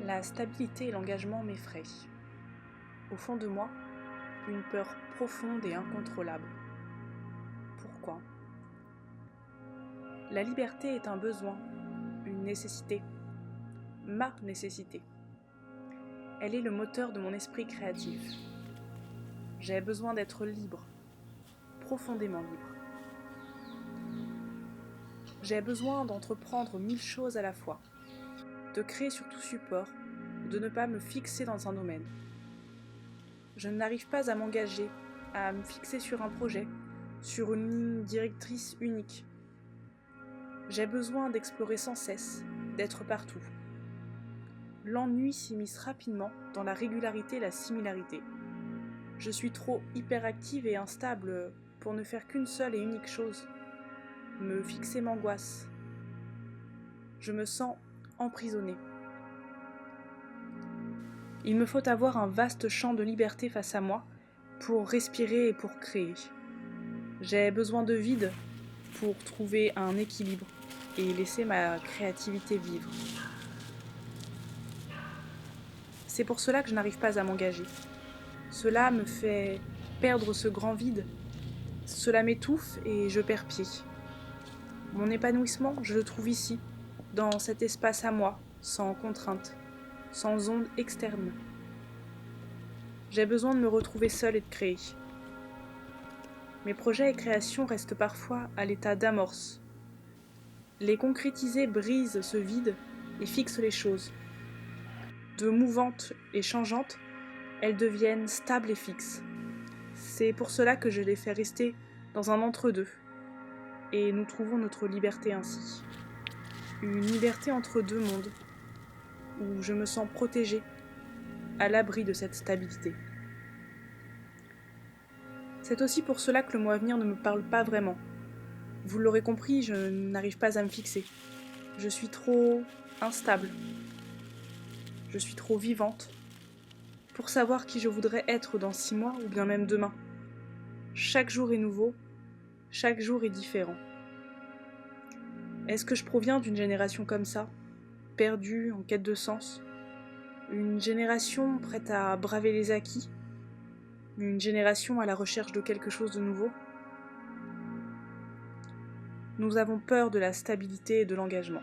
La stabilité et l'engagement m'effraient. Au fond de moi, une peur profonde et incontrôlable. Pourquoi ? La liberté est un besoin, une nécessité, ma nécessité. Elle est le moteur de mon esprit créatif. J'ai besoin d'être libre, profondément libre. J'ai besoin d'entreprendre 1000 choses à la fois, de créer sur tout support, de ne pas me fixer dans un domaine. Je n'arrive pas à m'engager, à me fixer sur un projet, sur une ligne directrice unique. J'ai besoin d'explorer sans cesse, d'être partout. L'ennui s'immisce rapidement dans la régularité et la similarité. Je suis trop hyperactive et instable pour ne faire qu'une seule et unique chose. Me fixer m'angoisse. Je me sens emprisonnée. Il me faut avoir un vaste champ de liberté face à moi pour respirer et pour créer. J'ai besoin de vide pour trouver un équilibre et laisser ma créativité vivre. C'est pour cela que je n'arrive pas à m'engager. Cela me fait perdre ce grand vide. Cela m'étouffe et je perds pied. Mon épanouissement, je le trouve ici, dans cet espace à moi, sans contrainte, sans ondes externes. J'ai besoin de me retrouver seule et de créer. Mes projets et créations restent parfois à l'état d'amorce. Les concrétiser brise ce vide et fixe les choses. De mouvantes et changeantes, elles deviennent stables et fixes. C'est pour cela que je les fais rester dans un entre-deux. Et nous trouvons notre liberté ainsi. Une liberté entre deux mondes, où je me sens protégée, à l'abri de cette stabilité. C'est aussi pour cela que le mot avenir ne me parle pas vraiment. Vous l'aurez compris, je n'arrive pas à me fixer. Je suis trop instable. Je suis trop vivante pour savoir qui je voudrais être dans 6 mois ou bien même demain. Chaque jour est nouveau, chaque jour est différent. Est-ce que je proviens d'une génération comme ça, perdue, en quête de sens ? Une génération prête à braver les acquis ? Une génération à la recherche de quelque chose de nouveau ? Nous avons peur de la stabilité et de l'engagement.